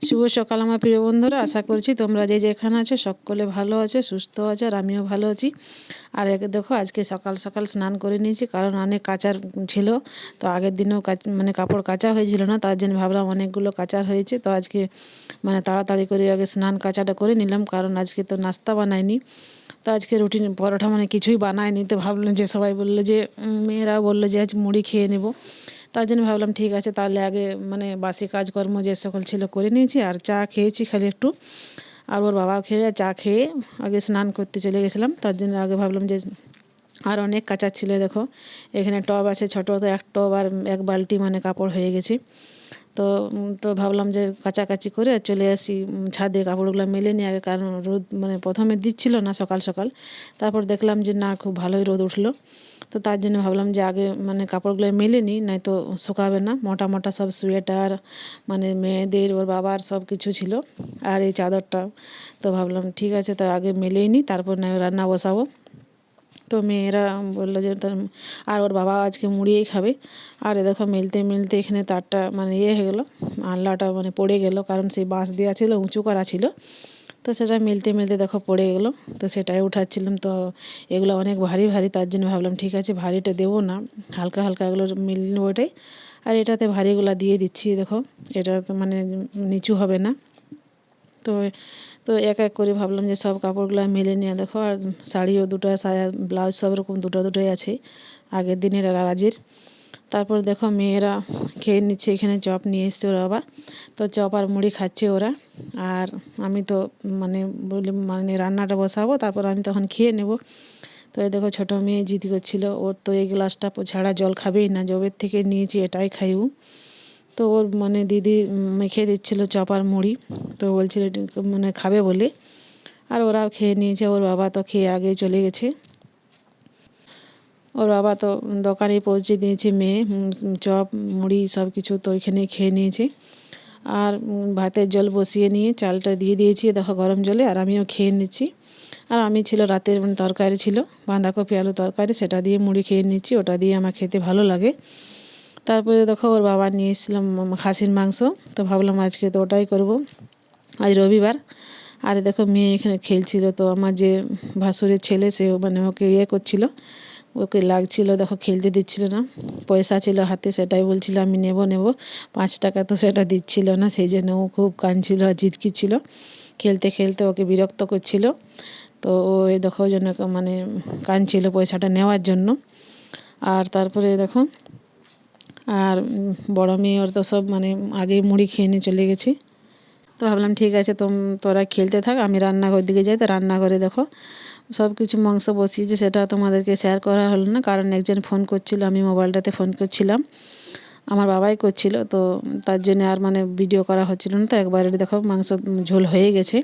শুভ সকাল আমার প্রিয় বন্ধুরা, আশা করছি তোমরা যে যেখানে আছো সকলে ভালো আছে, সুস্থ আছে, আর আমিও ভালো আছি। আর একে দেখো, আজকে সকাল সকাল স্নান করে নিয়েছি, কারণ অনেক কাচার ছিল। তো আগের দিনেও মানে কাপড় কাচা হয়েছিল না, তার জন্য ভাবলাম অনেকগুলো কাচার হয়েছে, তো আজকে মানে তাড়াতাড়ি করে আগে স্নান কাচাটা করে নিলাম, কারণ আজকে তো নাস্তা বানাইনি। তো আজকে রুটি পরোটা মানে কিছুই বানায়নি। তো ভাবলাম যে সবাই বললো যে মেয়েরা বললো যে আজ মুড়ি খেয়ে নেব, তার জন্য ভাবলাম ঠিক আছে, তাহলে আগে মানে বাসি কাজকর্ম যে সকল ছিল করে নিয়েছি, আর চা খেয়েছি খালি একটু। আর ওর বাবাও খেয়ে চা খেয়ে আগে স্নান করতে চলে গেছিলাম, তার জন্য আগে ভাবলাম যে আর অনেক কাচার ছিল। দেখো এখানে টব আছে ছোটো, তো এক টব আর এক বালতি মানে কাপড় হয়ে গেছে। তো তো ভাবলাম যে কাচাকাচি করে চলে আসি ছাদে, কাপড়গুলো মেলে নিয়ে আগে, কারণ রোদ মানে প্রথমে দিচ্ছিল না সকাল সকাল, তারপর দেখলাম যে না, খুব ভালোই রোদ উঠলো। তো তার জন্য ভাবলাম যে আগে মানে কাপড়গুলো মেলে নিই, নাই তো শুকাবে না। মোটা মোটা সব সোয়েটার মানে মেয়েদের, ওর বাবার সব কিছু ছিল, আর এই চাদরটা। তো ভাবলাম ঠিক আছে, তো আগে মেলেই নিই, তারপর না রান্না বসাবো। তো মেয়েরা বললো যে আর ওর বাবা আজকে মুড়িয়েই খাবে। আর এ দেখো মেলতে মেলতে এখানে তারটা মানে হয়ে গেলো, আল্লাটা মানে পড়ে গেল, কারণ সেই বাঁশ দেওয়া ছিল, উঁচু করা ছিল। তো সেটা মেলতে মেলতে দেখো পড়ে গেলো, তো সেটাই উঠাচ্ছিলাম। তো এগুলো অনেক ভারী ভারী, তার জন্য ভাবলাম ঠিক আছে ভারীটা দেবো না, হালকা হালকা এগুলো মিল নেবো ওটাই। আর এটাতে ভারীগুলো দিয়ে দিচ্ছি। দেখো এটা তো মানে নিচু হবে না। তো তো এক এক করে ভাবলাম যে সব কাপড়গুলো মেলে নিয়ে দেখো, আর শাড়িও দুটো, সায়া ব্লাউজ সব রকম দুটো দুটোই আছে আগের দিনের আর আজের। তারপর দেখো মেয়েরা খেয়ে নিচ্ছে, এখানে চপ নিয়ে এসছে ওরা বাবা, তো চপ আর মুড়ি খাচ্ছে ওরা। আর আমি তো মানে বলি মানে রান্নাটা বসাবো, তারপর আমি তখন খেয়ে নেব। তো এই দেখো ছোটো মেয়ে জিদ করছিল, ওর তো এই গ্লাসটা ছাড়া জল খাবেই না, জবের থেকে নিয়েছি এটাই খাইব। তো ওর মানে দিদি মেখে দিচ্ছিলো চপ আর মুড়ি, তো বলছিল মানে খাবে বলে। আর ওরাও খেয়ে নিয়েছে, ওর বাবা তো খেয়ে আগে চলে গেছে। ওর বাবা তো দোকানে পৌঁছে দিয়েছে মেয়ে, চপ মুড়ি সব কিছু তো ওইখানেই খেয়ে নিয়েছে। আর ভাতের জল বসিয়ে নিয়ে চালটা দিয়ে দিয়েছি দেখো গরম জলে, আর আমিও খেয়ে নিচ্ছি। আর আমি ছিল রাতের মানে তরকারি ছিল বাঁধাকপি আলু তরকারি, সেটা দিয়ে মুড়ি খেয়ে নিচ্ছি, ওটা দিয়ে আমার খেতে ভালো লাগে। তারপরে দেখো ওর বাবা নিয়ে এসেছিলাম খাসির মাংস, তো ভাবলাম আজকে তো ওটাই করব, আজ রবিবার। আর দেখো মেয়ে এখানে খেলছিল, তো আমার যে ভাসুরের ছেলে সে মানে ওকে করছিল, ওকে লাগছিল, দেখো খেলতে দিচ্ছিল না। পয়সা ছিল হাতে, সেটাই বলছিল আমি নেব নেব, 5 টাকা তো সেটা দিচ্ছিল না, সেই জন্য ও খুব কাঁদছিল আর জিদকিছিল, খেলতে খেলতে ওকে বিরক্ত করছিল। তো ও দেখো জন্য মানে কাঁদছিল পয়সাটা নেওয়ার জন্য। আর তারপরে দেখো আর বড় মেয়ে ওর তো সব মানে আগেই মুড়ি খেয়ে নিয়ে চলে গেছে। তো ভাবলাম ঠিক আছে তোরা খেলতে থাক, আমি রান্নাঘর দিকে যাই। তো রান্নাঘরে দেখো সব কিছু মাংস বসিয়েছি, সেটা তোমাদেরকে শেয়ার করা হলো না, কারণ একজন ফোন করছিল, আমি মোবাইলটাতে ফোন করছিলাম, আমার বাবাই করছিল, তো তার জন্য আর মানে ভিডিও করা হচ্ছিল না। তো একবারে দেখো মাংস ঝোল হয়ে গেছে,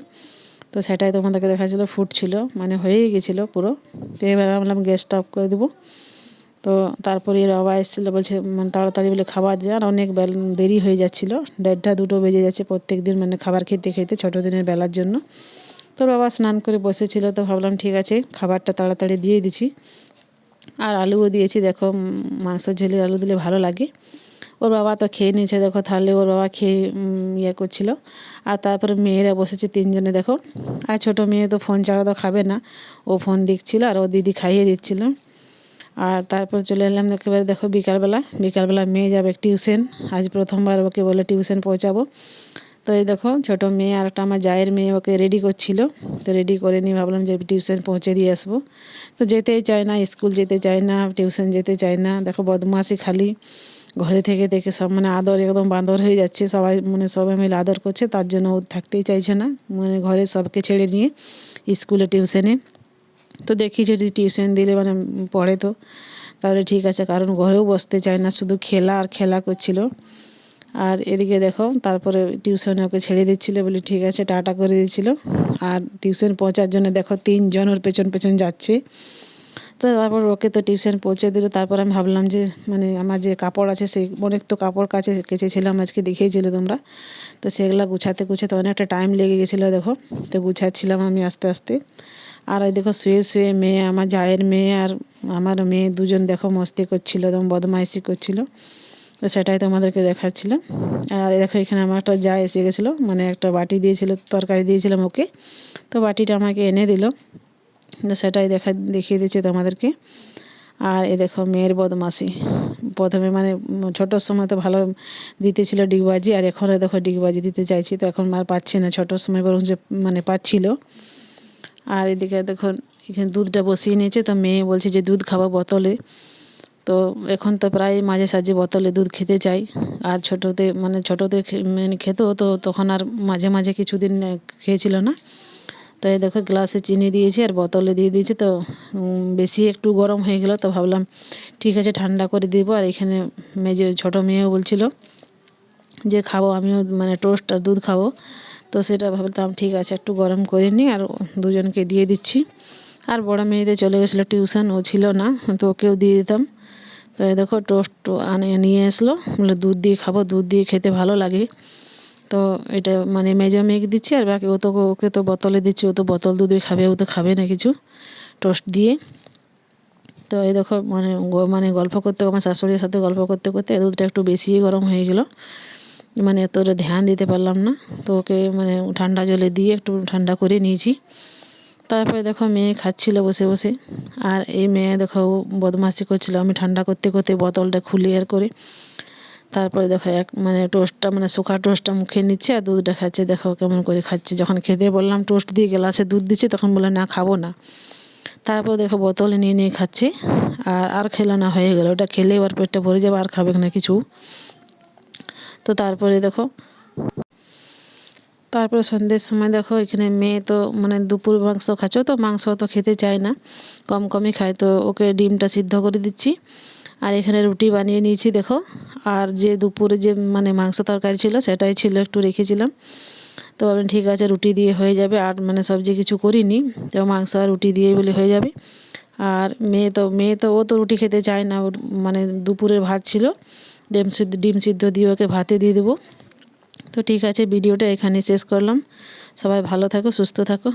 তো সেটাই তোমাদেরকে দেখাচ্ছিল, ফুটছিল মানে হয়েই গেছিলো পুরো। তো এবার ভাবলাম গ্যাসটা অফ করে দেবো। তো তারপরে এর বাবা এসেছিলো, বলছে মানে তাড়াতাড়ি বলে খাবার যায়, আর অনেক দেরি হয়ে যাচ্ছিলো, 1:30 2টো বেজে যাচ্ছে প্রত্যেক দিন মানে খাবার খেতে খেতে ছোটো দিনের বেলার জন্য। তো বাবা স্নান করে বসেছিল, তো ভাবলাম ঠিক আছে খাবারটা তাড়াতাড়ি দিয়ে দিছি। আর আলুও দিয়েছি, দেখো মাংস ঝোলে আলু দিলে ভালো লাগে। ওর বাবা তো খেয়ে নিয়েছে, দেখো তাহলে ওর বাবা খেয়ে করছিল। আর তারপরে মেয়েরা বসেছে 3জনে দেখো। আর ছোটো মেয়ে তো ফোন ছাড়া তো খাবে না, ও ফোন দেখছিল আর ও দিদি খাইয়ে দিচ্ছিল। আর তারপর চলে এলাম একেবারে দেখো বিকালবেলা মেয়ে যাবে টিউশন, আজ প্রথমবার ওকে বলে টিউশন পৌঁছাবো। তো এই দেখো ছোটো মেয়ে আর একটা আমার জায়ের মেয়ে ওকে রেডি করছিল, তো রেডি করে নিয়ে ভাবলাম যে টিউশন পৌঁছে দিয়ে আসবো। তো যেতেই চায় না, স্কুল যেতে চায় না, টিউশন যেতে চায় না, দেখো বদমাশি খালি ঘরে থেকে থেকে সব মানে আদর একদম বাঁদর হয়ে যাচ্ছে, সবাই মিলে আদর করছে, তার জন্য ও থাকতেই চাইছে না, মানে ঘরে সবকে ছেড়ে নিয়ে স্কুলে টিউশনে। তো দেখি যদি টিউশন দিলে মানে পড়ে তো তাহলে ঠিক আছে, কারণ ঘরেও বসতে চায় না, শুধু খেলা আর খেলা করছিল। আর এদিকে দেখো তারপরে টিউশনে ওকে ছেড়ে দিচ্ছিলো, বলি ঠিক আছে টাটা করে দিচ্ছিলো। আর টিউশন পৌঁছার জন্য দেখো 3জন ওর পেছন পেছন যাচ্ছে। তো তারপর ওকে তো টিউশন পৌঁছে দিল। তারপর আমি ভাবলাম যে মানে আমার যে কাপড় আছে সেই অনেক তো কাপড় কেচেছিলাম আজকে, দেখিয়েছিলে তোমরা, তো সেগুলো গুছাতে গুছাতে অনেকটা টাইম লেগে গেছিলো দেখো। তো গুছাচ্ছিলাম আমি আস্তে আস্তে। আর ওই দেখো শুয়ে শুয়ে মেয়ে, আমার জায়ের মেয়ে আর আমার মেয়ে দুজন দেখো মস্তি করছিল, একদম বদমাইশি করছিল। তো সেটাই তোমাদেরকে দেখাচ্ছিলাম। আর দেখো এখানে আমার একটা যা এসে গেছিলো, মানে একটা বাটি দিয়েছিল, তরকারি দিয়েছিলাম ওকে, তো বাটিটা আমাকে এনে দিল, তো সেটাই দেখিয়ে দিচ্ছি তোমাদেরকে। আর এ দেখো মেয়ের বদমাশি, প্রথমে মানে ছোটোর সময় তো ভালো দিতেছিল ডিগবাজি, আর এখন দেখো ডিগবাজি দিতে চাইছি, তো এখন আর পাচ্ছি না, ছোটোর সময় বরং যে মানে পাচ্ছিল। আর এদিকে দেখো এখানে দুধটা বসিয়ে নিয়েছে, তো মেয়ে বলছে যে দুধ খাবো বোতলে, তো এখন তো প্রায় মাঝে সাঝে বোতলে দুধ খেতে চাই। আর ছোটোতে মানে মানে খেত, তো তখন আর মাঝে মাঝে কিছুদিন খেয়েছিল না। তো এই দেখো গ্লাসে চিনি দিয়েছি আর বোতলে দিয়ে দিয়েছি, তো বেশি একটু গরম হয়ে গেল, তো ভাবলাম ঠিক আছে ঠান্ডা করে দিব। আর এখানে মেয়ে ছোটো মেয়েও বলছিল যে খাবো, আমিও মানে টোস্ট আর দুধ খাবো, তো সেটা ভাবলাম ঠিক আছে একটু গরম করে নিই আর দুজনকে দিয়ে দিচ্ছি। আর বড় মেয়েদের চলে গেছিলো টিউশন, ও ছিল না, তো ওকেও দিয়ে দিতাম। তো এই দেখো টোস্ট নিয়ে আসলো, বলে দুধ দিয়ে খাবো, দুধ দিয়ে খেতে ভালো লাগে। তো এটা মানে মেজো মেয়েকে দিচ্ছি, আর বাকি ওকে তো বোতলে দিচ্ছি, ও তো বোতল দুধই খাবে, ও তো খাবে না কিছু টোস্ট দিয়ে। তো এই দেখো মানে গল্প করতে, আমার শাশুড়ির সাথে গল্প করতে করতে দুধটা একটু বেশি গরম হয়ে গেল, মানে এতটা ধ্যান দিতে পারলাম না, তো ওকে মানে ঠান্ডা জলে দিয়ে একটু ঠান্ডা করে নিয়েছি। তারপরে দেখো মেয়ে খাচ্ছিল বসে বসে, আর এই মেয়ে দেখো বদমাশি করছিল, আমি ঠান্ডা করতে করতে বোতলটা খুলে আর করে, তারপরে দেখো মানে টোস্টটা মানে শুকা টোস্টটা মুখে নিচ্ছে আর দুধটা খাচ্ছে, দেখো কেমন করে খাচ্ছে। যখন খেতে বললাম টোস্ট দিয়ে গ্লাসে দুধ দিচ্ছে, তখন বলে না খাবো না। তারপর দেখো বোতলে নিয়ে নিয়ে খাচ্ছে, আর খেলো না, হয়ে গেল, ওটা খেলে ওর পেটটা ভরে যাবে, আর খাবে না কিছু। তো তারপরে সন্ধ্যের সময় দেখো এখানে মেয়ে তো মানে দুপুর মাংস খাচ্ছ, তো মাংস তো খেতে চায় না, কম কমই খায়, তো ওকে ডিমটা সিদ্ধ করে দিচ্ছি। আর এখানে রুটি বানিয়ে নিয়েছি দেখো, আর যে দুপুরে যে মানে মাংস তরকারি ছিল সেটাই ছিল, একটু রেখেছিলাম, তো আমি ঠিক আছে রুটি দিয়ে হয়ে যাবে, আর মানে সবজি কিছু করিনি, তো মাংস আর রুটি দিয়েই বলে হয়ে যাবে। আর মেয়ে তো ও তো রুটি খেতে চায় না, ওর মানে দুপুরের ভাত ছিল, ডিম সিদ্ধ দিয়ে ওকে ভাতে দিয়ে দেবো। তো ঠিক আছে, ভিডিওটা এখানে শেষ করলাম। সবাই ভালো থাকো, সুস্থ থাকো।